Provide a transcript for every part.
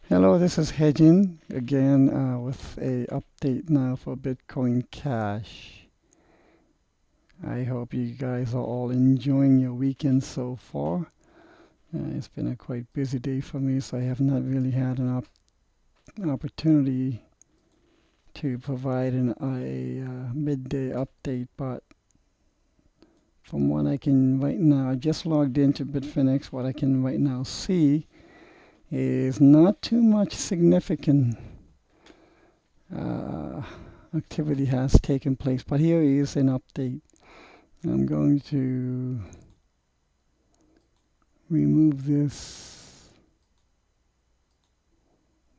Hello, this is Hedgin again with a update now for Bitcoin Cash. I hope you guys are all enjoying your weekend so far. It's been a quite busy day for me, so I have not really had an opportunity to provide a midday update. But from what I can right now, I just logged into Bitfinex. What I can right now see is not too much significant activity has taken place. But here is an update. I'm going to remove these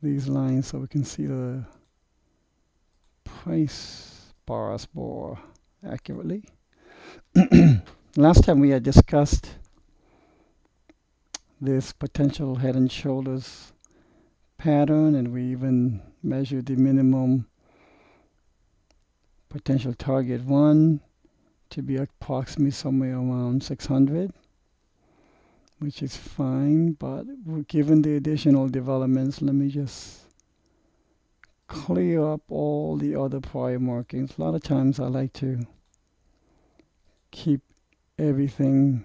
lines so we can see the price bars more accurately. Last time we had discussed this potential head and shoulders pattern, and we even measured the minimum potential target 1 to be approximately somewhere around 600, which is fine. But given the additional developments, let me just clear up all the other prior markings. A lot of times I like to keep everything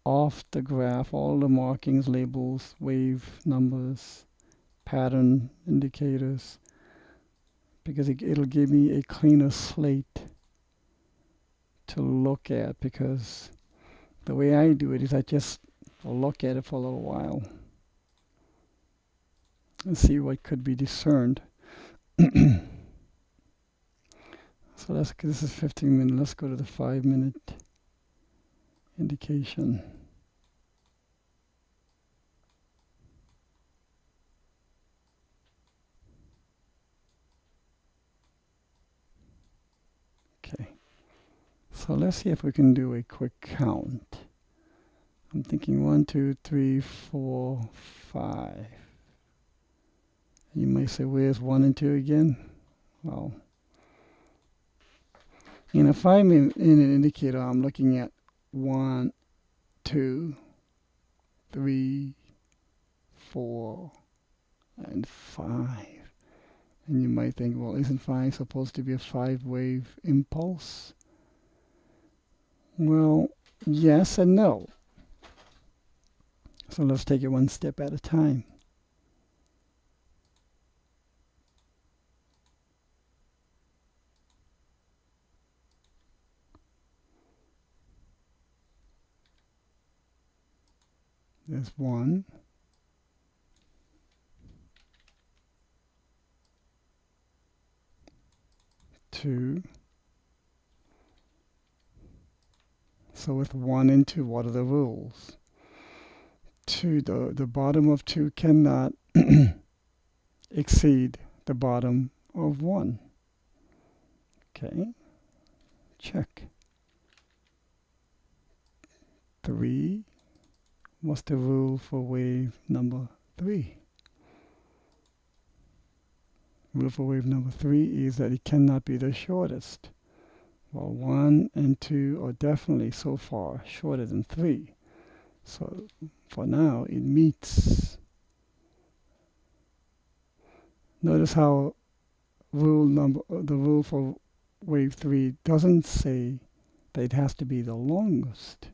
off the graph, all the markings, labels, wave numbers, pattern indicators, because it'll give me a cleaner slate to look at. Because the way I do it is I just look at it for a little while and see what could be discerned. So this is 15 minutes. Let's go to the 5-minute indication. Okay. So let's see if we can do a quick count. I'm thinking 1, 2, 3, 4, 5. You might say, where's 1 and 2 again? Well, in a 5-minute indicator, I'm looking at 1, 2, 3, 4, and 5. And you might think, well, isn't 5 supposed to be a 5-wave impulse? Well, yes and no. So let's take it one step at a time. There's 1. 2. So with 1 and 2, what are the rules? 2, the bottom of 2 cannot exceed the bottom of 1. Okay, check. 3, what's the rule for wave number 3? Rule for wave number 3 is that it cannot be the shortest. Well, 1 and 2 are definitely so far shorter than 3. So for now, it meets. Notice how the rule for wave 3 doesn't say that it has to be the longest.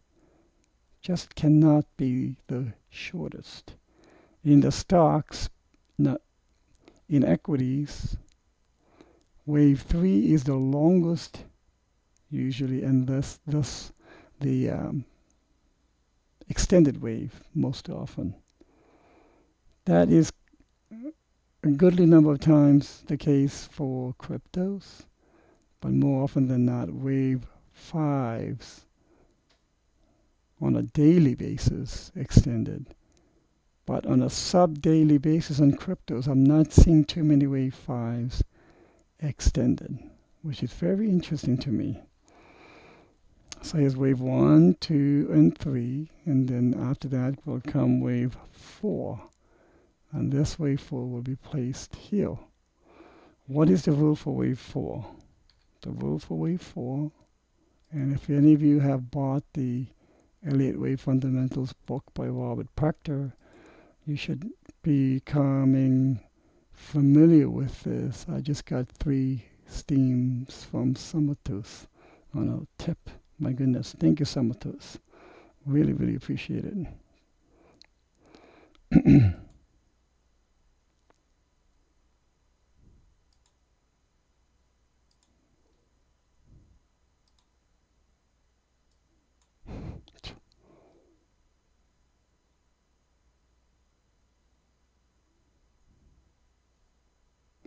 Just cannot be the shortest. In the stocks, in equities, wave 3 is the longest usually, and thus the extended wave most often. That is a goodly number of times the case for cryptos, but more often than not, wave 5s on a daily basis extended. But on a sub-daily basis on cryptos, I'm not seeing too many wave 5s extended, which is very interesting to me. So here's wave 1, 2, and 3, and then after that will come wave 4. And this wave 4 will be placed here. What is the rule for wave 4? The rule for wave 4, and if any of you have bought the Elliott Wave Fundamentals book by Robert Proctor, you should becoming familiar with this. I just got 3 steams from Summertooth on a tip. My goodness, thank you, Summertooth. Really, really appreciate it.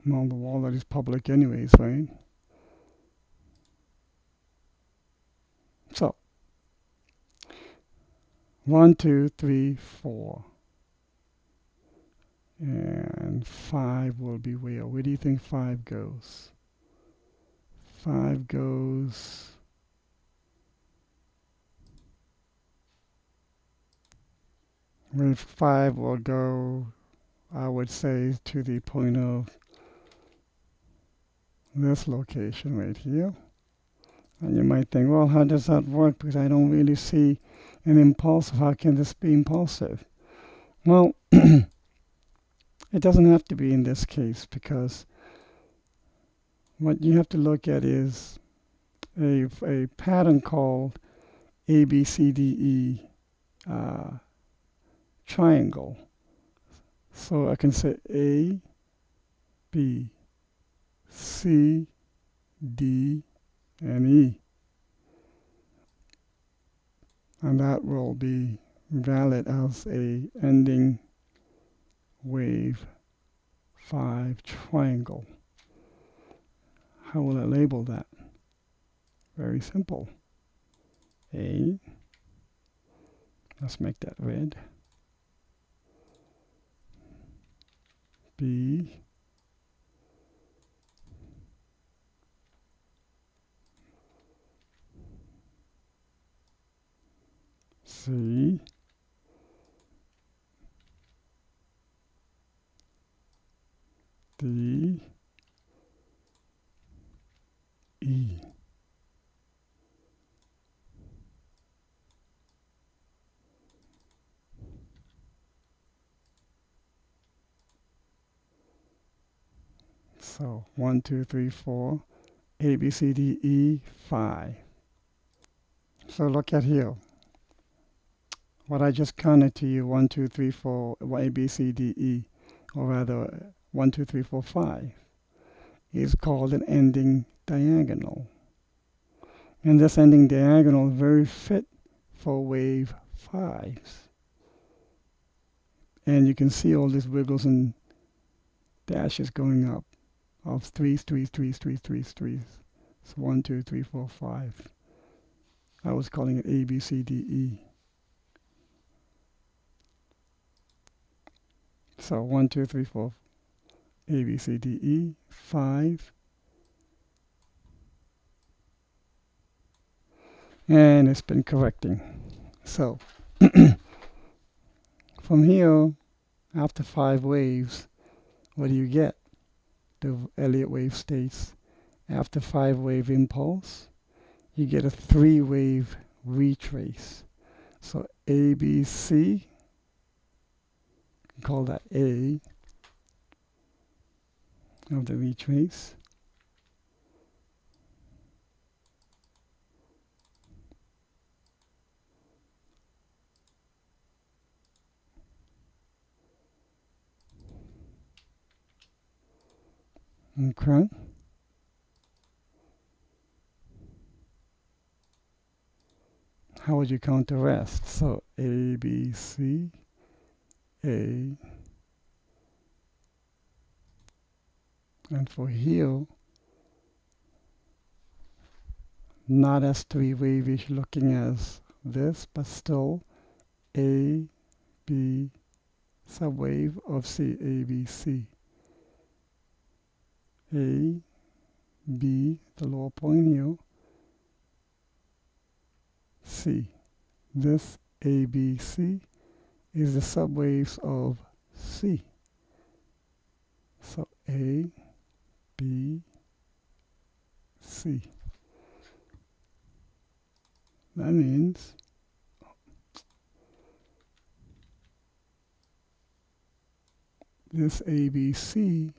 Well, the wallet is public anyways, right? So, 1, 2, 3, 4. And 5 will be where? Where do you think 5 goes? 5 goes... Where 5 will go, I would say, to the point of this location right here. And you might think, well, how does that work? Because I don't really see an impulsive. How can this be impulsive? Well, it doesn't have to be in this case, because what you have to look at is a pattern called ABCDE triangle. So I can say A, B, C, D, and E. And that will be valid as a ending wave 5 triangle. How will I label that? Very simple. A, let's make that red. B, C, D, E. So 1, 2, 3, 4, A, B, C, D, E, 5. So look at here. What I just counted to you, 1, 2, 3, 4, A, B, C, D, E, or rather 1, 2, 3, 4, 5, is called an ending diagonal. And this ending diagonal is very fit for wave 5s. And you can see all these wiggles and dashes going up of threes. So 1, 2, 3, 4, 5. I was calling it A, B, C, D, E. So 1, 2, 3, 4, A, B, C, D, E, 5. And it's been correcting. So from here, after 5 waves, what do you get? The Elliott wave states, after 5-wave impulse, you get a 3-wave retrace. So A, B, C, call that A of the retrace. Okay. How would you count the rest? So A, B, C, A. And for here, not as 3-waveish looking as this, but still A, B, subwave of C, A, B, C. A, B, the lower point here, C. This A, B, C is the subwaves of C. So A, B, C. That means this ABC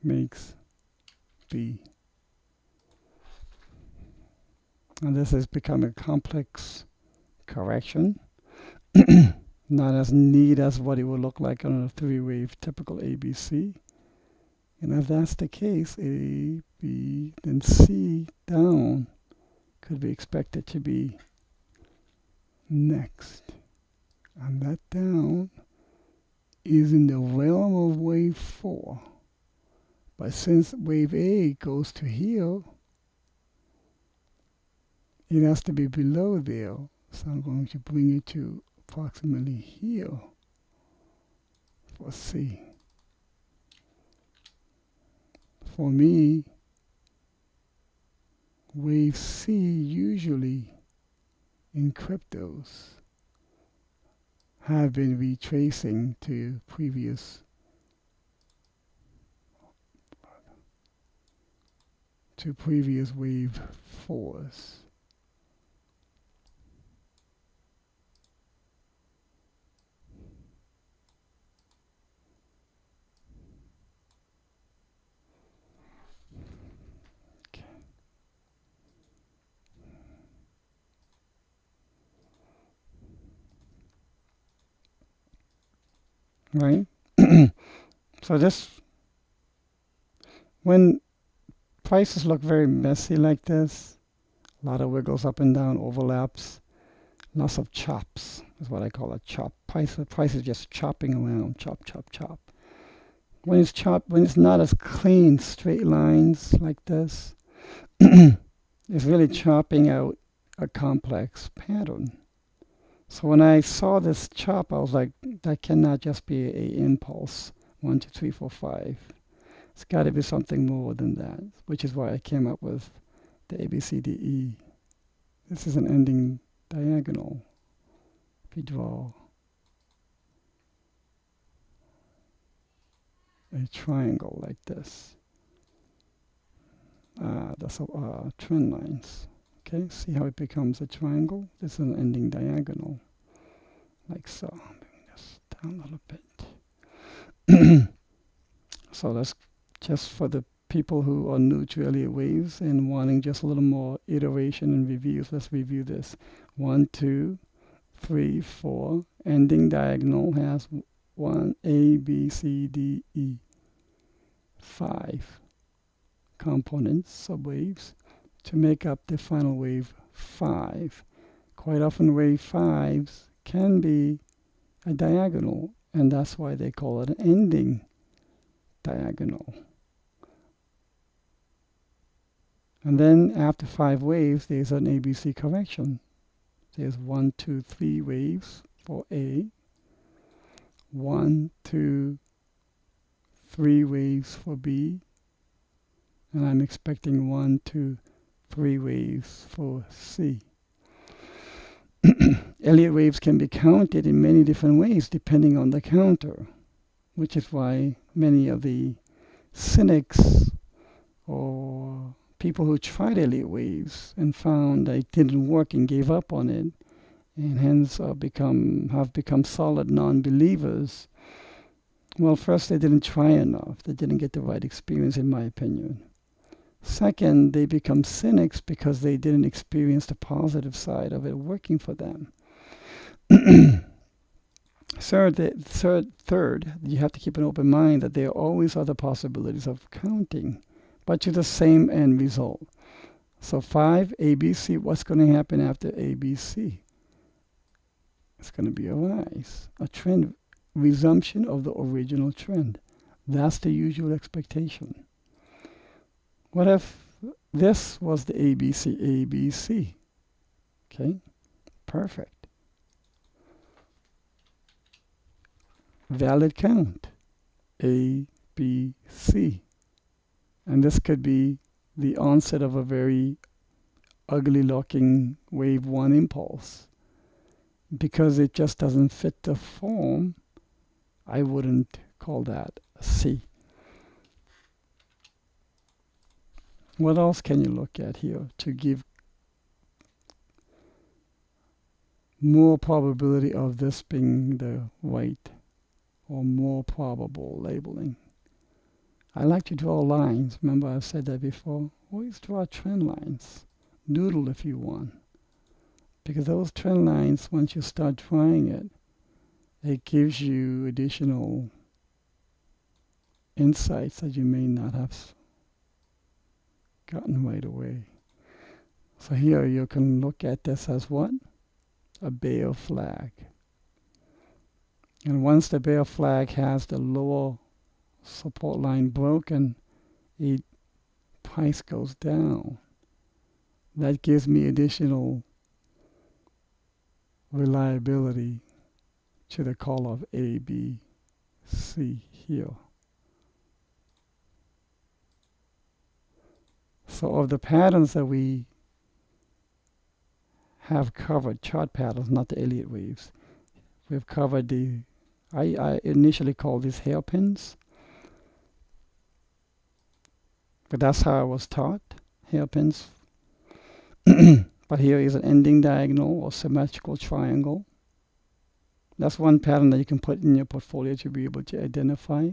makes B. And this has become a complex correction. Not as neat as what it would look like on a three-wave typical ABC. And if that's the case, A, B, then C down could be expected to be next. And that down is in the realm of wave 4. But since wave A goes to here, it has to be below there. So I'm going to bring it to approximately here for C. For me, wave C usually in cryptos have been retracing to previous wave 4s. Right? So this, when prices look very messy like this, a lot of wiggles up and down, overlaps, lots of chops is what I call a chop. Price is just chopping around, chop, chop, chop. When it's not as clean, straight lines like this, it's really chopping out a complex pattern. So when I saw this chop, I was like, that cannot just be an impulse. 1, 2, 3, 4, 5. It's got to be something more than that, which is why I came up with the ABCDE. This is an ending diagonal. If you draw a triangle like this, that's trend lines. Okay, see how it becomes a triangle? This is an ending diagonal, like so. Bring this down a little bit. So that's just for the people who are new to Elliott waves and wanting just a little more iteration and reviews. Let's review this. 1, 2, 3, 4. Ending diagonal has 1, A, B, C, D, E. 5 components, subwaves, to make up the final wave 5. Quite often wave 5s can be a diagonal, and that's why they call it an ending diagonal. And then after 5 waves, there's an ABC correction. There's 1, 2, 3 waves for A, 1, 2, 3 waves for B, and I'm expecting 1, 2, 3 waves for C. Elliott waves can be counted in many different ways depending on the counter, which is why many of the cynics or people who tried Elliott waves and found that it didn't work and gave up on it, and hence have become solid non-believers. Well, first, they didn't try enough. They didn't get the right experience, in my opinion. Second, they become cynics because they didn't experience the positive side of it working for them. Third, you have to keep an open mind that there are always other possibilities of counting, but to the same end result. So 5, ABC, what's going to happen after ABC? It's going to be a rise, a trend, resumption of the original trend. That's the usual expectation. What if this was the ABC? Okay, perfect. Valid count, A, B, C. And this could be the onset of a very ugly looking wave 1 impulse. Because it just doesn't fit the form, I wouldn't call that a C. What else can you look at here to give more probability of this being the right or more probable labeling. I like to draw lines. Remember I've said that before? Always draw trend lines. Doodle if you want. Because those trend lines, once you start trying it, it gives you additional insights that you may not have gotten right away. So here you can look at this as what? A bear flag. And once the bear flag has the lower support line broken, price goes down. That gives me additional reliability to the call of A, B, C here. So of the patterns that we have covered, chart patterns, not the Elliott waves, we've covered I initially called these hairpins, but that's how I was taught, hairpins. But here is an ending diagonal or symmetrical triangle. That's one pattern that you can put in your portfolio to be able to identify.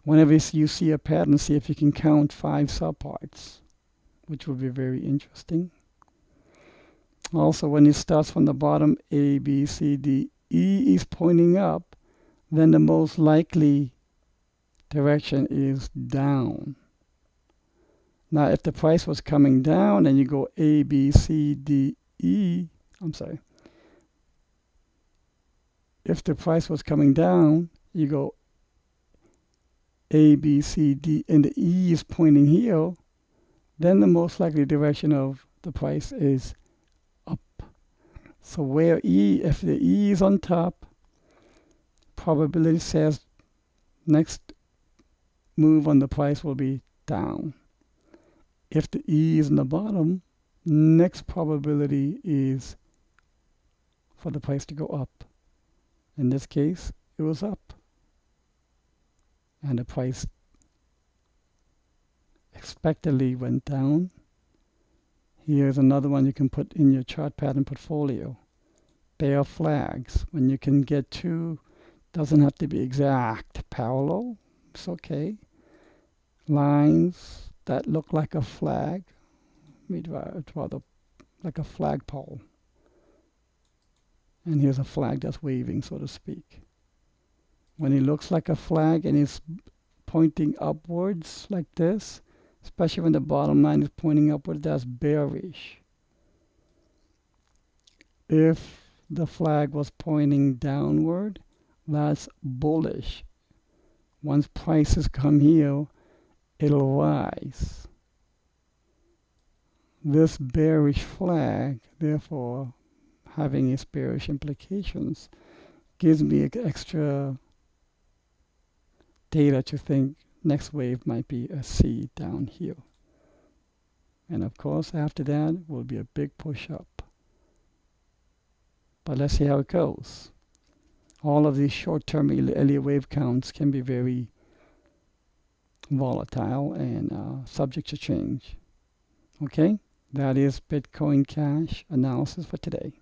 Whenever you see a pattern, see if you can count 5 subparts, which will be very interesting. Also, when it starts from the bottom, A, B, C, D, E is pointing up, then the most likely direction is down. Now, if the price was coming down and you go A, B, C, D, E, if the price was coming down, you go A, B, C, D, and the E is pointing here, then the most likely direction of the price is up. So where if the E is on top, probability says next move on the price will be down. If the E is in the bottom, next probability is for the price to go up. In this case, it was up. And the price expectedly went down. Here's another one you can put in your chart pattern portfolio. Bear flags. When you can get two, doesn't have to be exact parallel. It's okay. Lines that look like a flag. Rather like a flagpole. And here's a flag that's waving, so to speak. When it looks like a flag and it's pointing upwards like this, especially when the bottom line is pointing upward, that's bearish. If the flag was pointing downward, that's bullish. Once prices come here, it'll rise. This bearish flag, therefore, having its bearish implications, gives me extra data to think next wave might be a C down here. And of course, after that will be a big push up. But let's see how it goes. All of these short-term Elliott wave counts can be very volatile and subject to change. Okay, that is Bitcoin Cash analysis for today.